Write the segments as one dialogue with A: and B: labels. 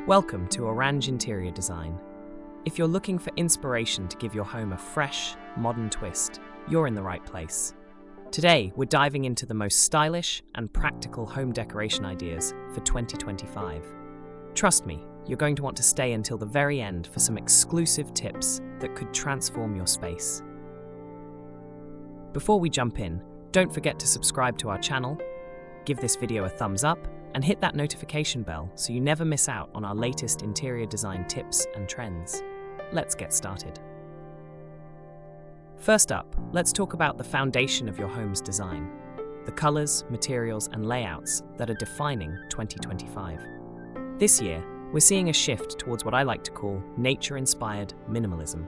A: Welcome to Oraanj Interior Design. If you're looking for inspiration to give your home a fresh, modern twist, you're in the right place. Today, we're diving into the most stylish and practical home decoration ideas for 2025. Trust me, you're going to want to stay until the very end for some exclusive tips that could transform your space. Before we jump in, don't forget to subscribe to our channel, give this video a thumbs up, and hit that notification bell so you never miss out on our latest interior design tips and trends. Let's get started. First up, let's talk about the foundation of your home's design, the colors, materials, and layouts that are defining 2025. This year, we're seeing a shift towards what I like to call nature-inspired minimalism.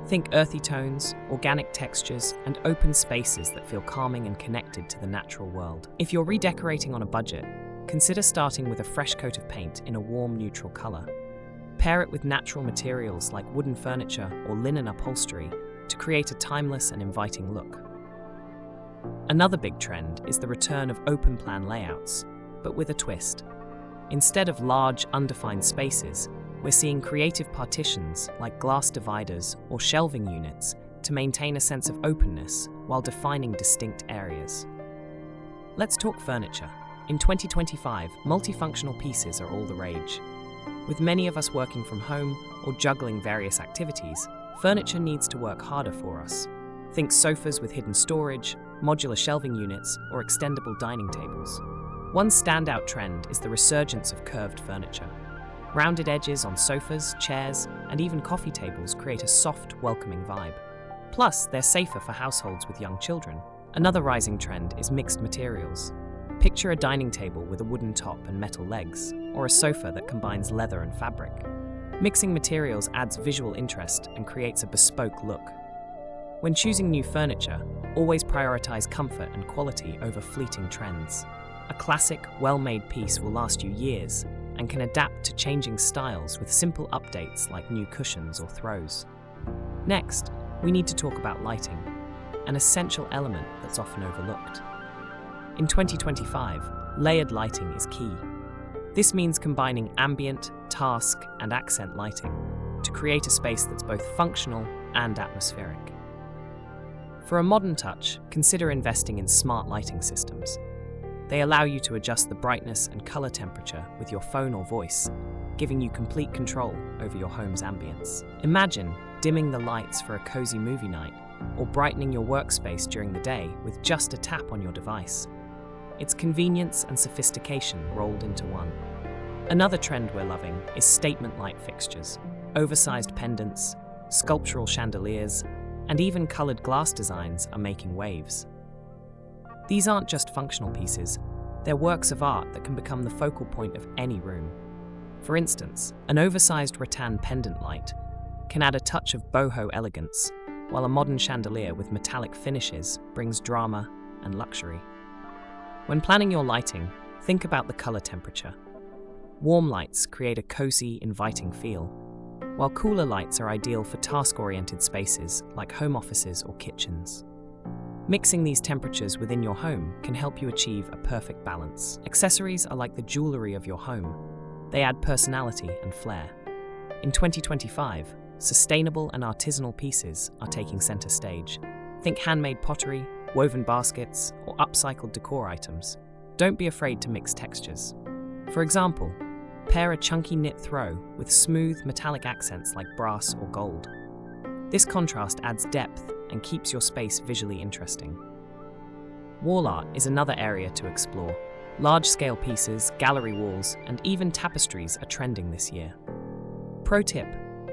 A: Think earthy tones, organic textures, and open spaces that feel calming and connected to the natural world. If you're redecorating on a budget, consider starting with a fresh coat of paint in a warm, neutral color. Pair it with natural materials like wooden furniture or linen upholstery to create a timeless and inviting look. Another big trend is the return of open-plan layouts, but with a twist. Instead of large, undefined spaces, we're seeing creative partitions like glass dividers or shelving units to maintain a sense of openness while defining distinct areas. Let's talk furniture. In 2025, multifunctional pieces are all the rage. With many of us working from home or juggling various activities, furniture needs to work harder for us. Think sofas with hidden storage, modular shelving units, or extendable dining tables. One standout trend is the resurgence of curved furniture. Rounded edges on sofas, chairs, and even coffee tables create a soft, welcoming vibe. Plus, they're safer for households with young children. Another rising trend is mixed materials. Picture a dining table with a wooden top and metal legs, or a sofa that combines leather and fabric. Mixing materials adds visual interest and creates a bespoke look. When choosing new furniture, always prioritize comfort and quality over fleeting trends. A classic, well-made piece will last you years and can adapt to changing styles with simple updates like new cushions or throws. Next, we need to talk about lighting, an essential element that's often overlooked. In 2025, layered lighting is key. This means combining ambient, task, and accent lighting to create a space that's both functional and atmospheric. For a modern touch, consider investing in smart lighting systems. They allow you to adjust the brightness and color temperature with your phone or voice, giving you complete control over your home's ambience. Imagine dimming the lights for a cozy movie night or brightening your workspace during the day with just a tap on your device. It's convenience and sophistication rolled into one. Another trend we're loving is statement light fixtures. Oversized pendants, sculptural chandeliers, and even colored glass designs are making waves. These aren't just functional pieces, they're works of art that can become the focal point of any room. For instance, an oversized rattan pendant light can add a touch of boho elegance, while a modern chandelier with metallic finishes brings drama and luxury. When planning your lighting, think about the color temperature. Warm lights create a cozy, inviting feel, while cooler lights are ideal for task-oriented spaces like home offices or kitchens. Mixing these temperatures within your home can help you achieve a perfect balance. Accessories are like the jewelry of your home. They add personality and flair. In 2025, sustainable and artisanal pieces are taking center stage. Think handmade pottery, woven baskets, or upcycled decor items. Don't be afraid to mix textures. For example, pair a chunky knit throw with smooth metallic accents like brass or gold. This contrast adds depth and keeps your space visually interesting. Wall art is another area to explore. Large-scale pieces, gallery walls, and even tapestries are trending this year. Pro tip: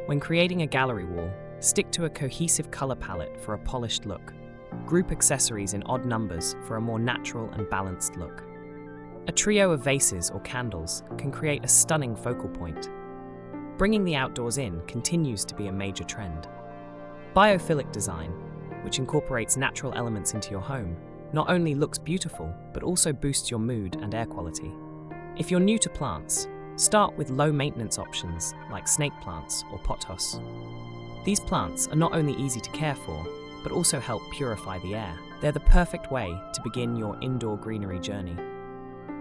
A: when creating a gallery wall, stick to a cohesive color palette for a polished look. Group accessories in odd numbers for a more natural and balanced look. A trio of vases or candles can create a stunning focal point. Bringing the outdoors in continues to be a major trend. Biophilic design, which incorporates natural elements into your home, not only looks beautiful, but also boosts your mood and air quality. If you're new to plants, start with low-maintenance options like snake plants or pothos. These plants are not only easy to care for, but also help purify the air. They're the perfect way to begin your indoor greenery journey.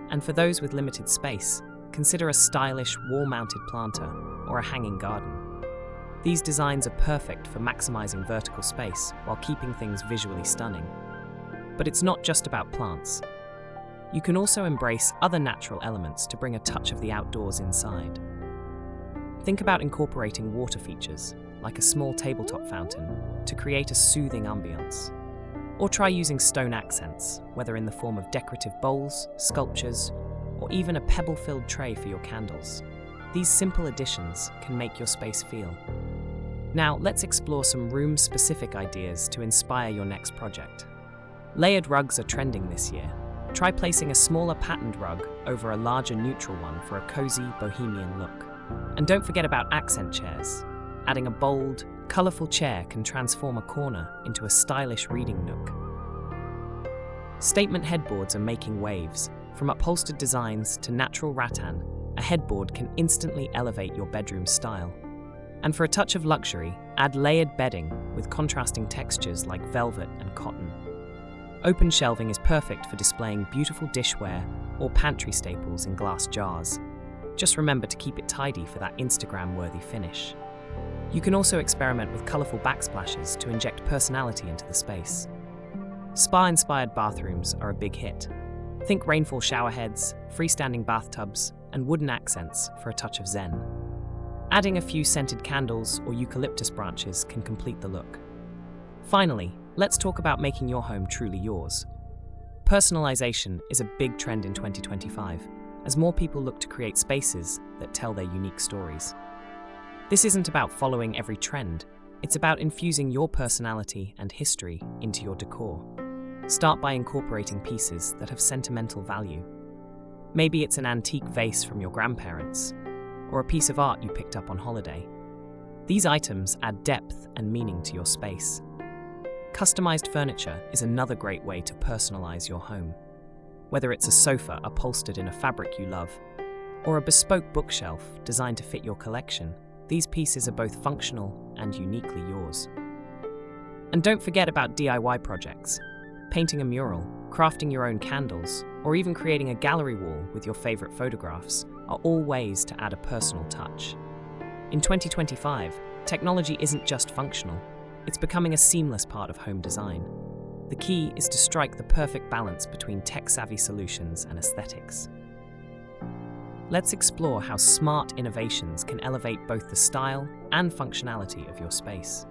A: And for those with limited space, consider a stylish wall-mounted planter or a hanging garden. These designs are perfect for maximizing vertical space while keeping things visually stunning. But it's not just about plants. You can also embrace other natural elements to bring a touch of the outdoors inside. Think about incorporating water features, like a small tabletop fountain, to create a soothing ambience. Or try using stone accents, whether in the form of decorative bowls, sculptures, or even a pebble-filled tray for your candles. These simple additions can make your space feel. Now, let's explore some room-specific ideas to inspire your next project. Layered rugs are trending this year. Try placing a smaller patterned rug over a larger neutral one for a cozy, bohemian look. And don't forget about accent chairs. Adding a bold, colourful chair can transform a corner into a stylish reading nook. Statement headboards are making waves. From upholstered designs to natural rattan, a headboard can instantly elevate your bedroom style. And for a touch of luxury, add layered bedding with contrasting textures like velvet and cotton. Open shelving is perfect for displaying beautiful dishware or pantry staples in glass jars. Just remember to keep it tidy for that Instagram-worthy finish. You can also experiment with colourful backsplashes to inject personality into the space. Spa-inspired bathrooms are a big hit. Think rainfall showerheads, freestanding bathtubs, and wooden accents for a touch of zen. Adding a few scented candles or eucalyptus branches can complete the look. Finally, let's talk about making your home truly yours. Personalization is a big trend in 2025, as more people look to create spaces that tell their unique stories. This isn't about following every trend, it's about infusing your personality and history into your decor. Start by incorporating pieces that have sentimental value. Maybe it's an antique vase from your grandparents, or a piece of art you picked up on holiday. These items add depth and meaning to your space. Customized furniture is another great way to personalize your home. Whether it's a sofa upholstered in a fabric you love, or a bespoke bookshelf designed to fit your collection, these pieces are both functional and uniquely yours. And don't forget about DIY projects. Painting a mural, crafting your own candles, or even creating a gallery wall with your favorite photographs are all ways to add a personal touch. In 2025, technology isn't just functional, it's becoming a seamless part of home design. The key is to strike the perfect balance between tech-savvy solutions and aesthetics. Let's explore how smart innovations can elevate both the style and functionality of your space.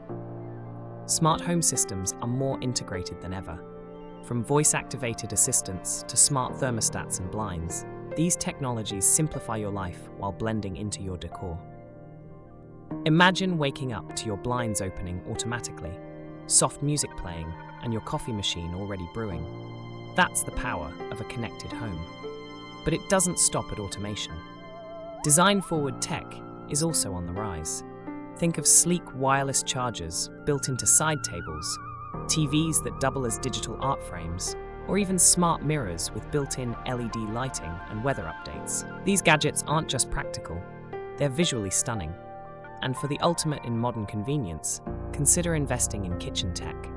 A: Smart home systems are more integrated than ever. From voice-activated assistants to smart thermostats and blinds, these technologies simplify your life while blending into your decor. Imagine waking up to your blinds opening automatically, soft music playing, and your coffee machine already brewing. That's the power of a connected home. But it doesn't stop at automation. Design-forward tech is also on the rise. Think of sleek wireless chargers built into side tables, TVs that double as digital art frames, or even smart mirrors with built-in LED lighting and weather updates. These gadgets aren't just practical, they're visually stunning. And for the ultimate in modern convenience, consider investing in kitchen tech.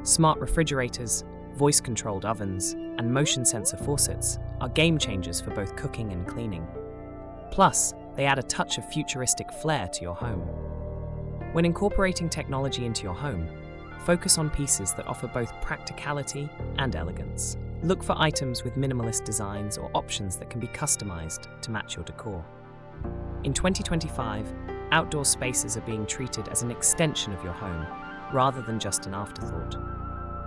A: Smart refrigerators, voice-controlled ovens, and motion sensor faucets are game changers for both cooking and cleaning. Plus, they add a touch of futuristic flair to your home. When incorporating technology into your home, focus on pieces that offer both practicality and elegance. Look for items with minimalist designs or options that can be customized to match your decor. In 2025, outdoor spaces are being treated as an extension of your home, rather than just an afterthought.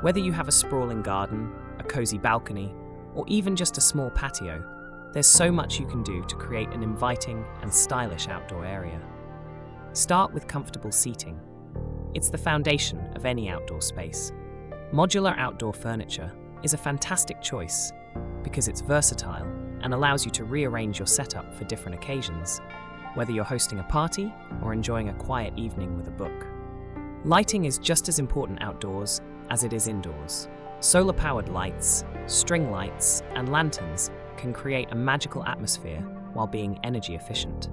A: Whether you have a sprawling garden, a cozy balcony, or even just a small patio, there's so much you can do to create an inviting and stylish outdoor area. Start with comfortable seating. It's the foundation of any outdoor space. Modular outdoor furniture is a fantastic choice because it's versatile and allows you to rearrange your setup for different occasions, whether you're hosting a party or enjoying a quiet evening with a book. Lighting is just as important outdoors as it is indoors. Solar-powered lights, string lights, and lanterns can create a magical atmosphere while being energy efficient.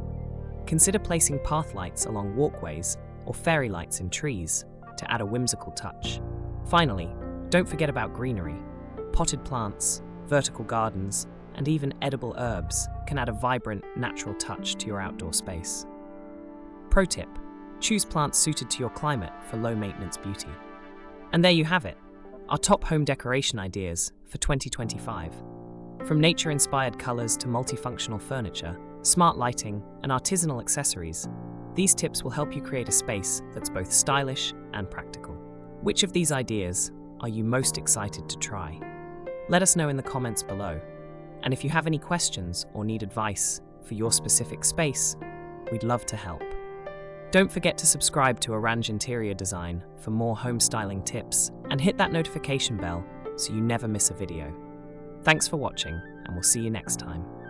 A: Consider placing path lights along walkways or fairy lights in trees to add a whimsical touch. Finally, don't forget about greenery. Potted plants, vertical gardens, and even edible herbs can add a vibrant, natural touch to your outdoor space. Pro tip: choose plants suited to your climate for low-maintenance beauty. And there you have it, our top home decoration ideas for 2025. From nature-inspired colors to multifunctional furniture, smart lighting, and artisanal accessories, these tips will help you create a space that's both stylish and practical. Which of these ideas are you most excited to try? Let us know in the comments below. And if you have any questions or need advice for your specific space, we'd love to help. Don't forget to subscribe to Oraanj Interior Design for more home styling tips and hit that notification bell so you never miss a video. Thanks for watching, and we'll see you next time.